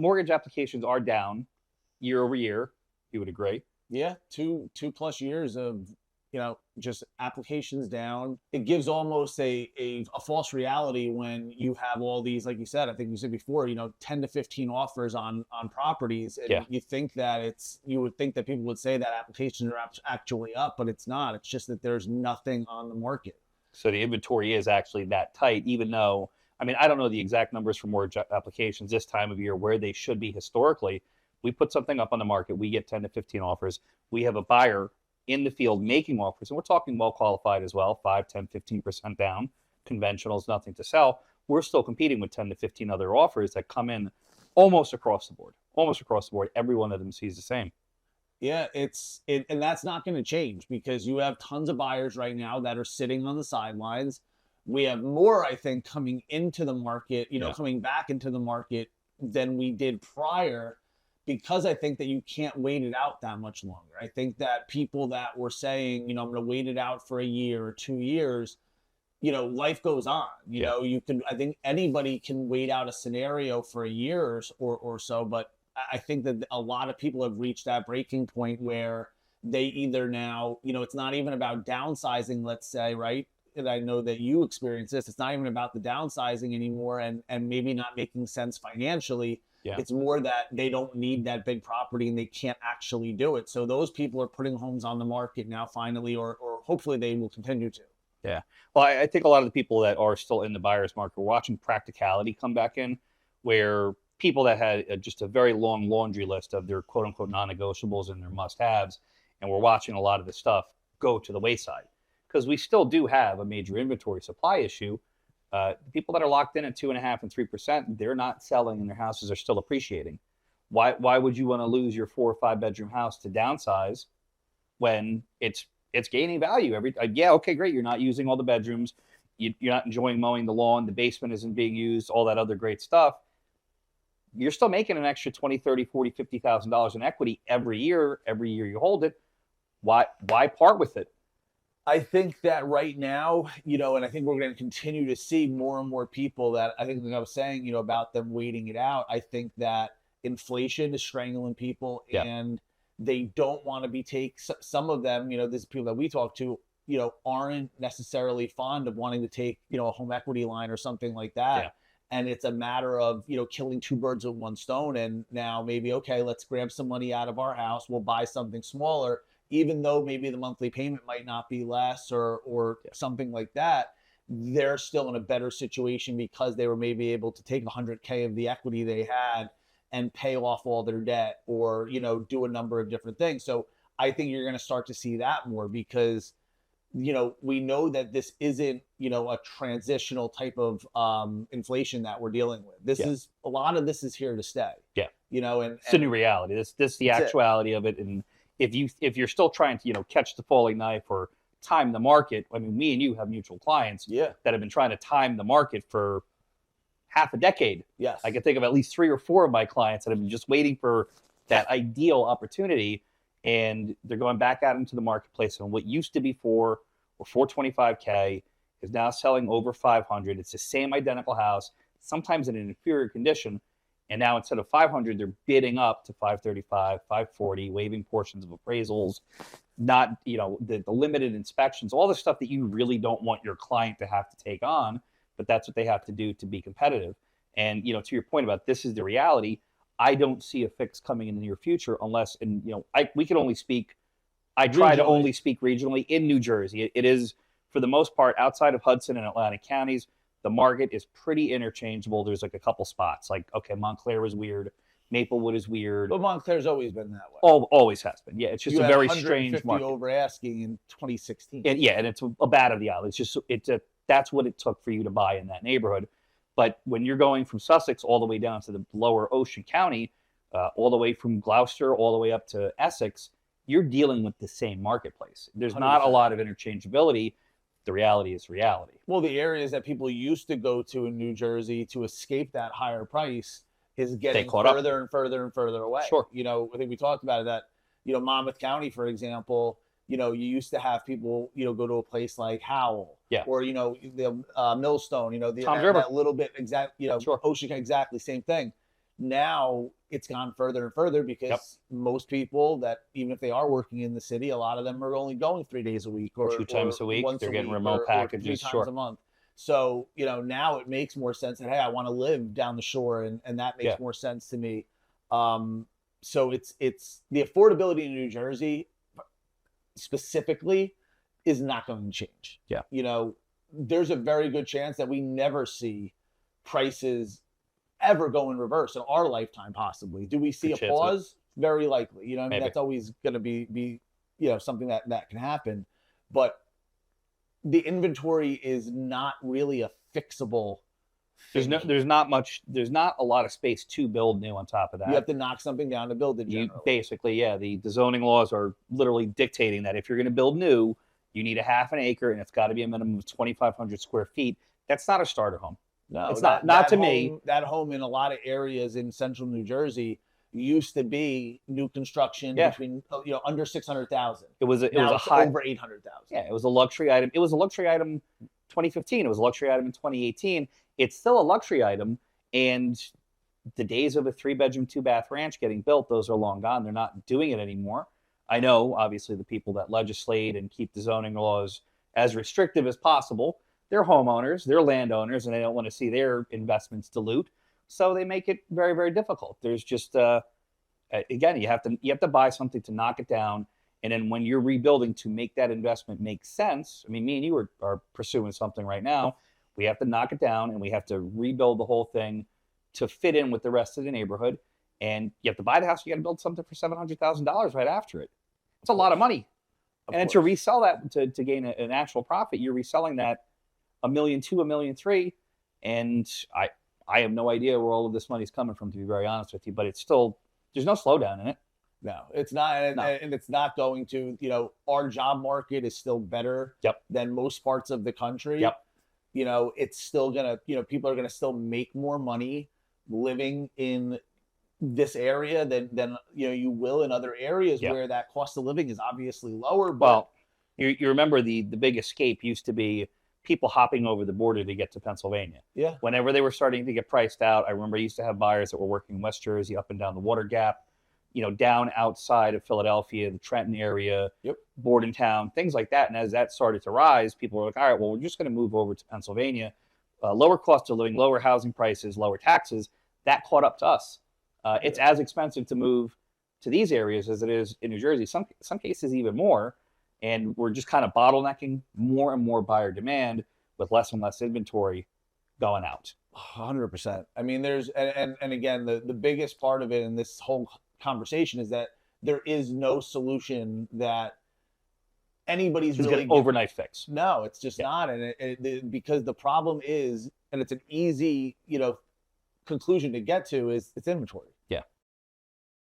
Mortgage applications are down year over year. You would agree? Yeah, two plus years of just applications down. It gives almost a false reality when you have all these, like you said, I think you said before, 10 to 15 offers on properties, Yeah. and you would think that people would say that applications are actually up, but it's not. It's just that there's nothing on the market. So the inventory is actually that tight, even though, I mean, I don't know the exact numbers for mortgage applications this time of year where they should be historically. We put something up on the market, we get 10 to 15 offers. We have a buyer in the field making offers, and we're talking well qualified as well, 5, 10, 15% down. Conventionals, nothing to sell. We're still competing with 10 to 15 other offers that come in almost across the board. Almost across the board. Every one of them sees the same. Yeah, and that's not going to change because you have tons of buyers right now that are sitting on the sidelines. We have more, I think, coming into the market, coming back into the market than we did prior, because I think that you can't wait it out that much longer. I think that people that were saying, I'm going to wait it out for a year or 2 years, life goes on. I think anybody can wait out a scenario for a year or so, but I think that a lot of people have reached that breaking point where they either now, it's not even about downsizing, let's say, right? And I know that you experience this. It's not even about the downsizing anymore and maybe not making sense financially. Yeah. It's more that they don't need that big property and they can't actually do it. So those people are putting homes on the market now finally, or hopefully they will continue to. Yeah. Well, I think a lot of the people that are still in the buyer's market are watching practicality come back in, where people that had just a very long laundry list of their quote unquote non-negotiables and their must-haves, and we're watching a lot of the stuff go to the wayside because we still do have a major inventory supply issue. People that are locked in at 2.5% and 3%, they're not selling and their houses are still appreciating. Why would you want to lose your 4 or 5 bedroom house to downsize when it's gaining value yeah, okay, great. You're not using all the bedrooms. You're not enjoying mowing the lawn. The basement isn't being used, all that other great stuff. You're still making an extra $20, $30, $40, $50,000 in equity every year you hold it. Why part with it? I think that right now, and I think we're going to continue to see more and more people that I think, like I was saying, about them waiting it out. I think that inflation is strangling people, Yeah. and they don't want to be some of them, there's people that we talk to, aren't necessarily fond of wanting to take, a home equity line or something like that. Yeah. And it's a matter of, killing 2 birds with 1 stone. And now maybe, okay, let's grab some money out of our house. We'll buy something smaller, even though maybe the monthly payment might not be less or something like that. They're still in a better situation because they were maybe able to take $100K of the equity they had and pay off all their debt or, do a number of different things. So I think you're going to start to see that more because, we know that this isn't, a transitional type of inflation that we're dealing with. This is a lot of this is here to stay. Yeah. And it's a new reality. This is the actuality of it. And if you're still trying to, catch the falling knife or time the market, I mean, me and you have mutual clients that have been trying to time the market for half a decade. Yes. I can think of at least 3 or 4 of my clients that have been just waiting for that ideal opportunity, and they're going back out into the marketplace. And what used to be 4 or 425K is now selling over 500. It's the same identical house, sometimes in an inferior condition. And now instead of 500, they're bidding up to 535, 540, waiving portions of appraisals, not, the limited inspections, all the stuff that you really don't want your client to have to take on, but that's what they have to do to be competitive. And, to your point about this is the reality, I don't see a fix coming in the near future unless, we can only speak, I try to only speak regionally in New Jersey. It is, for the most part, outside of Hudson and Atlantic counties, the market is pretty interchangeable. There's like a couple spots. Like, okay, Montclair is weird. Maplewood is weird. But Montclair's always been that way. Always has been. Yeah, it's just a very strange market. Over asking in 2016. And it's a bat of the eye. That's what it took for you to buy in that neighborhood. But when you're going from Sussex all the way down to the lower Ocean County, all the way from Gloucester all the way up to Essex, you're dealing with the same marketplace. There's 100%. Not a lot of interchangeability. The reality is reality. Well, the areas that people used to go to in New Jersey to escape that higher price is getting further and further and further away. Sure. I think we talked about it, that, Monmouth County, for example, you used to have people, go to a place like Howell. Yeah. Or, the Millstone, Tom's River. that little bit, sure. Ocean, exactly same thing. Now it's gone further and further because most people that, even if they are working in the city, a lot of them are only going 3 days a week or 2 times a week. once They're a getting week remote or packages. 3 times a month. So, now it makes more sense that, hey, I want to live down the shore, and that makes more sense to me. So it's the affordability in New Jersey specifically is not going to change. Yeah. There's a very good chance that we never see prices ever go in reverse in our lifetime, possibly. Do we see a pause? Very likely. That's always going to be something that can happen. But the inventory is not really a fixable thing. There's not a lot of space to build new on top of that. You have to knock something down to build it generally. Basically, the zoning laws are literally dictating that if you're going to build new, you need a half an acre, and it's got to be a minimum of 2,500 square feet. That's not a starter home. No, it's not to me. That home in a lot of areas in central New Jersey used to be new construction between under 600,000. It was a high over 800,000. Yeah, it was a luxury item. It was a luxury item 2015. It was a luxury item in 2018. It's still a luxury item, and the days of a 3-bedroom, 2-bath ranch getting built, those are long gone. They're not doing it anymore. I know, obviously, the people that legislate and keep the zoning laws as restrictive as possible, they're homeowners, they're landowners, and they don't want to see their investments dilute. So they make it very, very difficult. There's just, again, you have to buy something to knock it down. And then when you're rebuilding to make that investment make sense, I mean, me and you are pursuing something right now. We have to knock it down, and we have to rebuild the whole thing to fit in with the rest of the neighborhood. And you have to buy the house. You got to build something for $700,000 right after it. It's a lot of money. And then to resell that to gain an actual profit, you're reselling that $1.2 million, $1.3 million. And I have no idea where all of this money is coming from, to be very honest with you. But it's still, there's no slowdown in it. No, it's not. And it's not going to, our job market is still better than most parts of the country. It's still going to, people are going to still make more money living in this area than you will in other areas where that cost of living is obviously lower. But well, you remember the big escape used to be people hopping over the border to get to Pennsylvania. Yeah. Whenever they were starting to get priced out, I remember I used to have buyers that were working in West Jersey, up and down the Water Gap, down outside of Philadelphia, the Trenton area, Bordentown, things like that. And as that started to rise, people were like, all right, well, we're just going to move over to Pennsylvania. Lower cost of living, lower housing prices, lower taxes. That caught up to us. It's as expensive to move to these areas as it is in New Jersey. Some cases even more. And we're just kind of bottlenecking more and more buyer demand with less and less inventory going out. 100%. I mean, there's, and again, the biggest part of it in this whole conversation is that there is no solution that anybody's really an overnight fix. No, it's just not. And because the problem is, and it's an easy, conclusion to get to, is it's inventory.